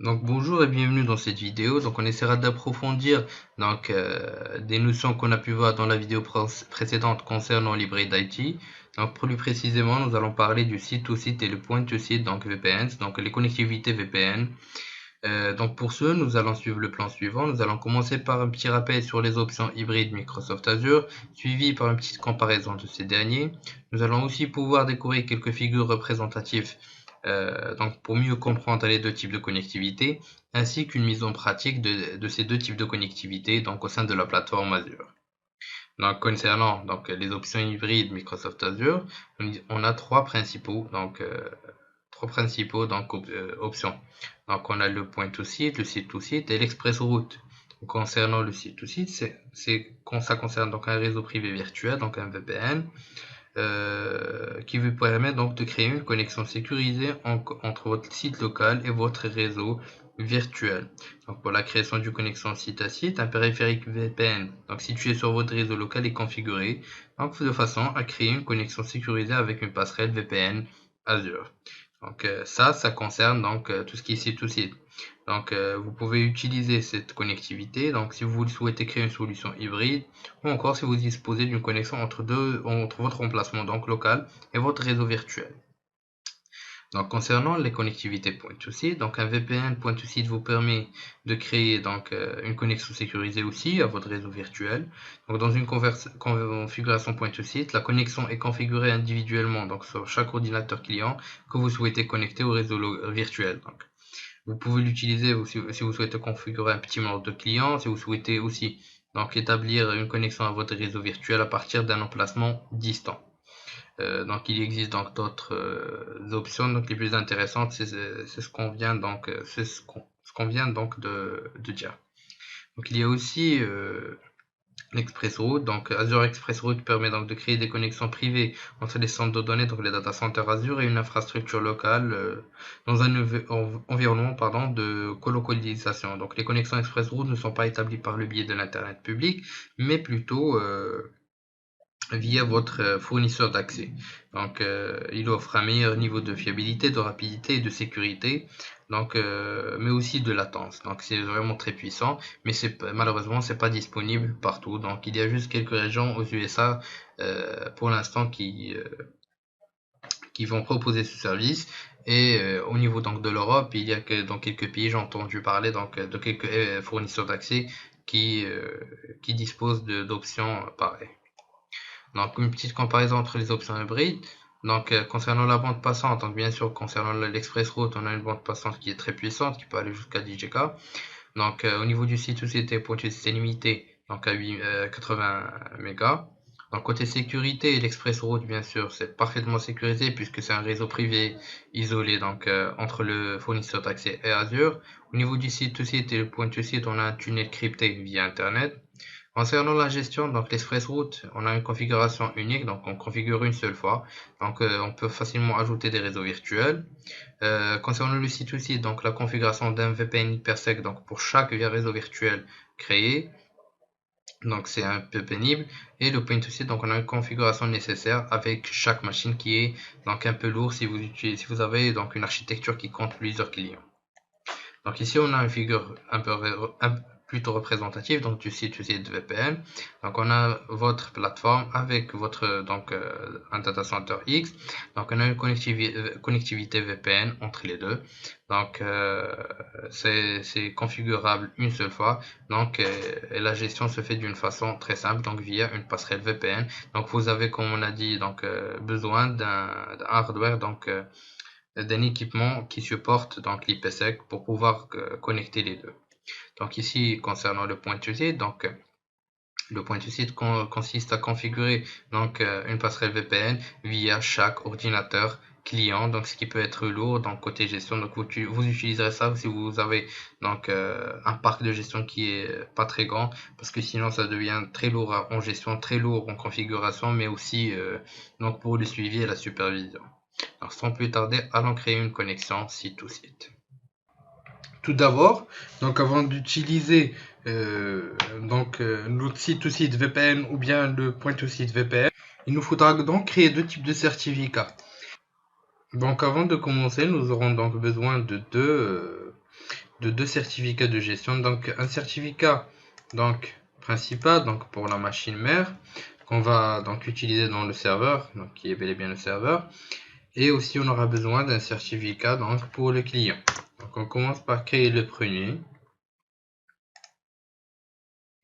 Donc bonjour et bienvenue dans cette vidéo. Donc on essaiera d'approfondir des notions qu'on a pu voir dans la vidéo précédente concernant l'hybride IT. Donc plus précisément, nous allons parler du site-to-site et le point-to-site, donc VPN, donc les connectivités VPN. Donc pour ce, nous allons suivre le plan suivant. Nous allons commencer par un petit rappel sur les options hybrides Microsoft Azure, suivi par une petite comparaison de ces derniers. Nous allons aussi pouvoir découvrir quelques figures représentatives donc pour mieux comprendre les deux types de connectivité, ainsi qu'une mise en pratique de ces deux types de connectivité donc au sein de la plateforme Azure. Donc concernant les options hybrides Microsoft Azure, on a trois principaux options. Donc on a le point to site, le site to site et l'express route. Concernant le site to site, ça concerne donc un réseau privé virtuel, donc un VPN, qui vous permet donc de créer une connexion sécurisée entre votre site local et votre réseau virtuel. Donc pour la création d'une connexion site à site, un périphérique VPN donc situé sur votre réseau local est configuré donc de façon à créer une connexion sécurisée avec une passerelle VPN Azure. Donc ça concerne tout ce qui est site to site. Donc vous pouvez utiliser cette connectivité donc si vous souhaitez créer une solution hybride ou encore si vous disposez d'une connexion entre votre emplacement donc local et votre réseau virtuel. Donc concernant les connectivités point-to-site, donc un VPN point-to-site vous permet de créer une connexion sécurisée aussi à votre réseau virtuel. Donc dans une configuration point-to-site, la connexion est configurée individuellement donc sur chaque ordinateur client que vous souhaitez connecter au réseau virtuel. Donc, vous pouvez l'utiliser si vous souhaitez configurer un petit nombre de clients, si vous souhaitez aussi donc établir une connexion à votre réseau virtuel à partir d'un emplacement distant. Donc il existe donc d'autres options. Donc les plus intéressantes, c'est ce qu'on vient de dire. Donc il y a aussi l'Express Route. Donc Azure Express Route permet donc de créer des connexions privées entre les centres de données, donc les data centers Azure et une infrastructure locale dans un environnement de colocalisation. Donc les connexions Express Route ne sont pas établies par le biais de l'internet public, mais plutôt via votre fournisseur d'accès. Donc il offre un meilleur niveau de fiabilité, de rapidité et de sécurité, mais aussi de latence. Donc c'est vraiment très puissant, mais malheureusement c'est pas disponible partout. Donc il y a juste quelques régions aux USA pour l'instant qui vont proposer ce service. Et au niveau donc de l'Europe, il y a que dans quelques pays, j'ai entendu parler de quelques fournisseurs d'accès qui disposent d'options pareilles. Donc une petite comparaison entre les options hybrides. Donc concernant la bande passante, donc bien sûr concernant l'Express Route, on a une bande passante qui est très puissante, qui peut aller jusqu'à 10 Go. Donc au niveau du site société, c'est limité donc à 80 mégas. Donc côté sécurité, l'Express Route bien sûr c'est parfaitement sécurisé puisque c'est un réseau privé isolé donc entre le fournisseur d'accès et Azure. Au niveau du site société, le point de site, on a un tunnel crypté via Internet. Concernant la gestion, donc l'Express Route, on a une configuration unique, donc on configure une seule fois. Donc on peut facilement ajouter des réseaux virtuels. Concernant le site aussi, donc la configuration d'un VPN hypersec donc pour chaque réseau virtuel créé. Donc c'est un peu pénible. Et le point to site, donc on a une configuration nécessaire avec chaque machine qui est donc un peu lourd si vous avez donc une architecture qui compte plusieurs clients. Donc ici on a une figure plutôt représentative donc du site VPN. Donc on a votre plateforme avec votre un data center X. Donc on a une connectivité VPN entre les deux. Donc c'est configurable une seule fois. Donc et la gestion se fait d'une façon très simple donc via une passerelle VPN. Donc vous avez comme on a dit besoin d'un hardware d'un équipement qui supporte donc l'IPsec pour pouvoir connecter les deux. Donc ici concernant le point to site, donc le point to site consiste à configurer une passerelle VPN via chaque ordinateur client, donc ce qui peut être lourd donc côté gestion. Donc vous utiliserez ça si vous avez un parc de gestion qui est pas très grand, parce que sinon ça devient très lourd en gestion, très lourd en configuration, mais aussi donc pour le suivi et la supervision. Alors sans plus tarder, allons créer une connexion site to site. Tout d'abord, donc avant d'utiliser notre site to site VPN ou bien le point to site VPN, il nous faudra donc créer deux types de certificats. Donc avant de commencer, nous aurons donc besoin de de deux certificats de gestion. Donc un certificat donc principal, donc pour la machine mère, qu'on va donc utiliser dans le serveur, donc qui est bel et bien le serveur. Et aussi on aura besoin d'un certificat donc pour le client. Donc on commence par créer le premier.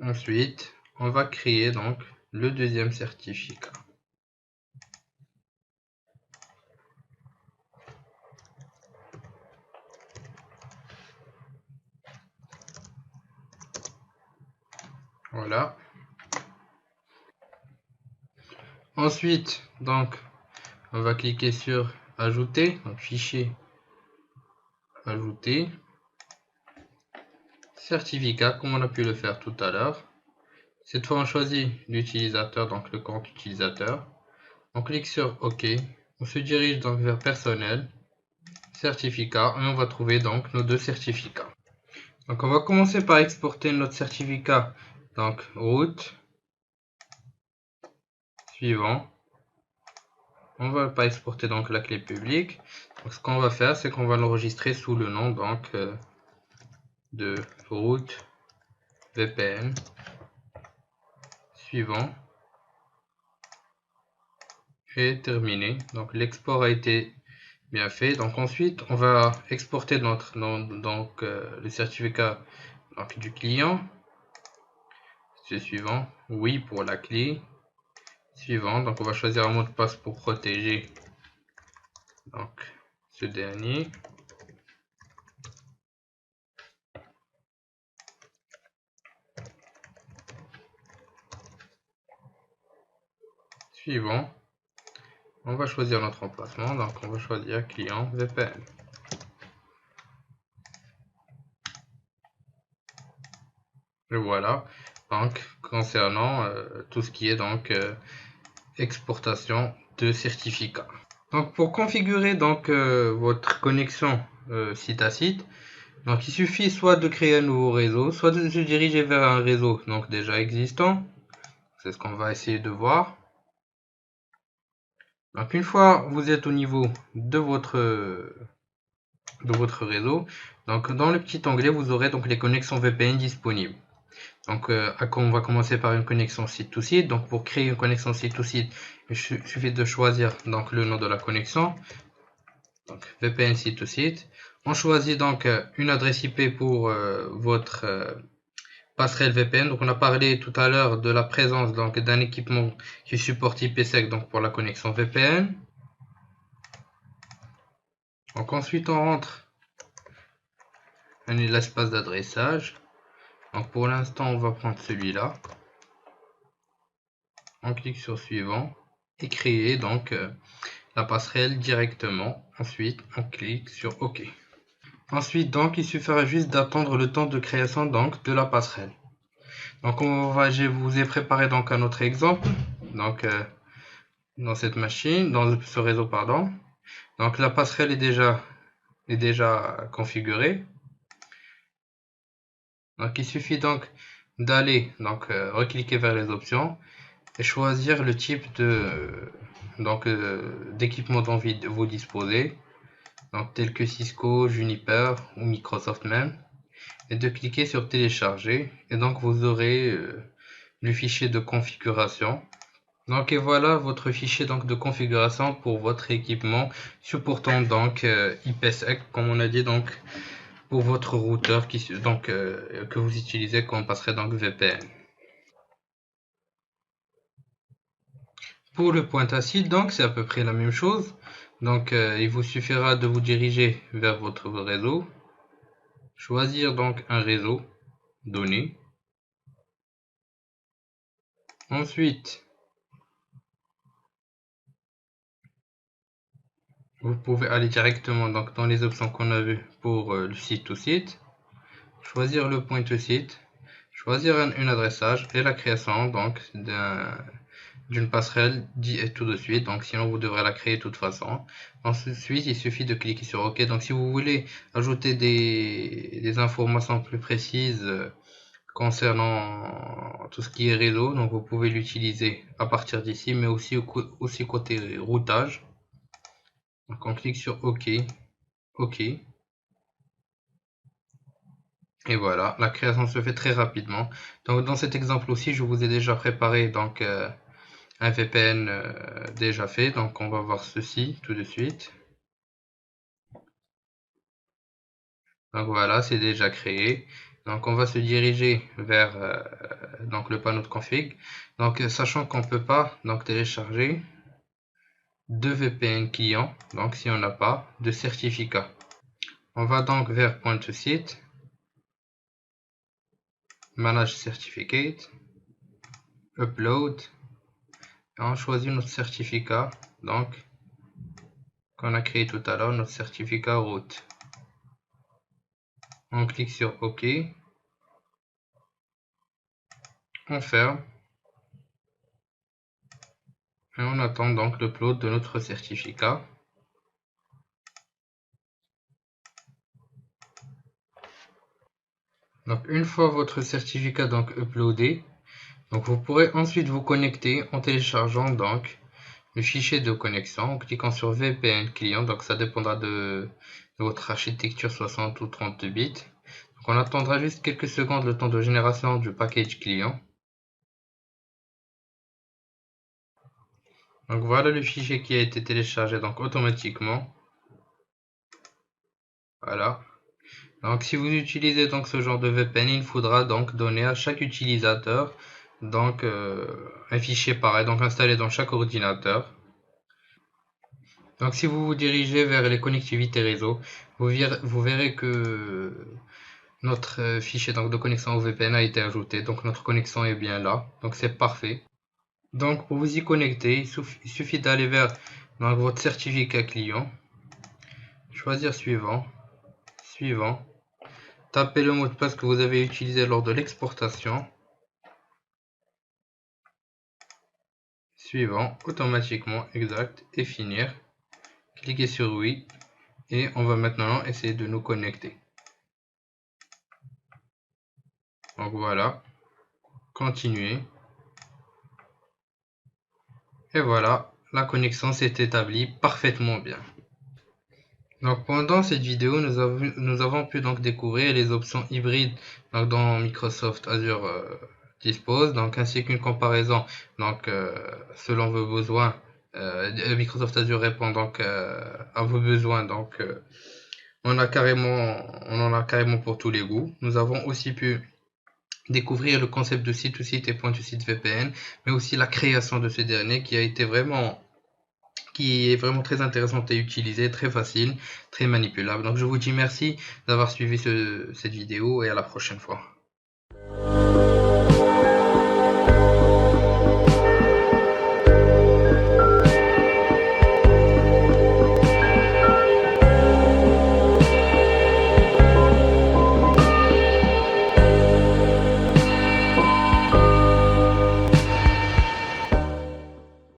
Ensuite, on va créer donc le deuxième certificat. Voilà. Ensuite, donc, on va cliquer sur ajouter, donc fichier, ajouter, certificat, comme on a pu le faire tout à l'heure. Cette fois, on choisit l'utilisateur, donc le compte utilisateur. On clique sur OK. On se dirige donc vers personnel, certificat, et on va trouver donc nos deux certificats. Donc, on va commencer par exporter notre certificat. Donc, route, suivant. On va pas exporter donc la clé publique. Donc, ce qu'on va faire, c'est qu'on va l'enregistrer sous le nom donc de route VPN. Suivant. Et terminé. Donc l'export a été bien fait. Donc ensuite, on va exporter le certificat donc, du client. C'est suivant. Oui pour la clé. Suivant. Donc on va choisir un mot de passe pour protéger donc ce dernier. Suivant. On va choisir notre emplacement. Donc on va choisir client VPN. Et voilà. Donc concernant tout ce qui est donc exportation de certificats. Donc pour configurer donc votre connexion site à site, donc il suffit soit de créer un nouveau réseau, soit de se diriger vers un réseau donc déjà existant. C'est ce qu'on va essayer de voir. Donc une fois vous êtes au niveau de votre réseau, donc dans le petit onglet vous aurez donc les connexions VPN disponibles. Donc on va commencer par une connexion site to site. Donc pour créer une connexion site to site, il suffit de choisir donc le nom de la connexion. Donc VPN site to site. On choisit donc une adresse IP pour votre passerelle VPN. Donc on a parlé tout à l'heure de la présence donc d'un équipement qui supporte IPsec donc pour la connexion VPN. Donc ensuite on rentre l'espace d'adressage. Donc pour l'instant on va prendre celui-là. On clique sur suivant et créer donc la passerelle directement. Ensuite on clique sur OK. Ensuite donc il suffira juste d'attendre le temps de création donc de la passerelle. Donc je vous ai préparé donc un autre exemple donc dans cette machine, dans ce réseau pardon. Donc la passerelle est déjà configurée. Donc il suffit donc d'aller donc recliquer vers les options et choisir le type de d'équipement dont vous disposez, donc tel que Cisco, Juniper ou Microsoft même, et de cliquer sur télécharger et donc vous aurez le fichier de configuration. Donc et voilà votre fichier donc de configuration pour votre équipement supportant donc IPsec comme on a dit donc pour votre routeur que vous utilisez comme passerait donc VPN. Pour le point acide donc c'est à peu près la même chose. Donc il vous suffira de vous diriger vers votre réseau, choisir donc un réseau donné. Ensuite, vous pouvez aller directement donc dans les options qu'on a vues pour le site to site, choisir le point to site, choisir un adressage et la création donc d'une passerelle dit tout de suite, donc sinon vous devrez la créer de toute façon. Ensuite il suffit de cliquer sur OK. Donc si vous voulez ajouter des informations plus précises concernant tout ce qui est réseau, donc vous pouvez l'utiliser à partir d'ici, mais aussi côté routage. Donc on clique sur OK, OK. Et voilà, la création se fait très rapidement. Donc dans cet exemple aussi, je vous ai déjà préparé donc un VPN déjà fait. Donc on va voir ceci tout de suite. Donc voilà, c'est déjà créé. Donc on va se diriger vers donc le panneau de config. Donc sachant qu'on peut pas donc télécharger de VPN client, donc si on n'a pas de certificat. On va donc vers Point to Site, Manage Certificate, Upload, et on choisit notre certificat, donc qu'on a créé tout à l'heure, notre certificat root. On clique sur OK, on ferme, et on attend donc l'upload de notre certificat. Donc une fois votre certificat donc uploadé, donc vous pourrez ensuite vous connecter en téléchargeant donc le fichier de connexion en cliquant sur VPN client. Donc ça dépendra de votre architecture 60 ou 32 bits. Donc on attendra juste quelques secondes le temps de génération du package client. Donc voilà le fichier qui a été téléchargé donc automatiquement. Voilà. Donc si vous utilisez donc ce genre de VPN, il faudra donc donner à chaque utilisateur donc un fichier pareil, donc installé dans chaque ordinateur. Donc si vous vous dirigez vers les connectivités réseau, vous verrez que notre fichier donc, de connexion au VPN a été ajouté, donc notre connexion est bien là, donc c'est parfait. Donc pour vous y connecter, il suffit d'aller vers donc, votre certificat client, choisir suivant, suivant, taper le mot de passe que vous avez utilisé lors de l'exportation, suivant, automatiquement, exact, et finir. Cliquez sur oui, et on va maintenant essayer de nous connecter. Donc voilà, continuer. Et voilà, la connexion s'est établie parfaitement bien. Donc pendant cette vidéo, nous avons pu donc découvrir les options hybrides donc, dont Microsoft Azure dispose, donc ainsi qu'une comparaison donc selon vos besoins. Microsoft Azure répond donc à vos besoins, donc on en a carrément pour tous les goûts. Nous avons aussi pu découvrir le concept de site-to-site et point-to-site VPN, mais aussi la création de ce dernier qui est vraiment très intéressante à utiliser, très facile, très manipulable. Donc je vous dis merci d'avoir suivi cette vidéo et à la prochaine fois.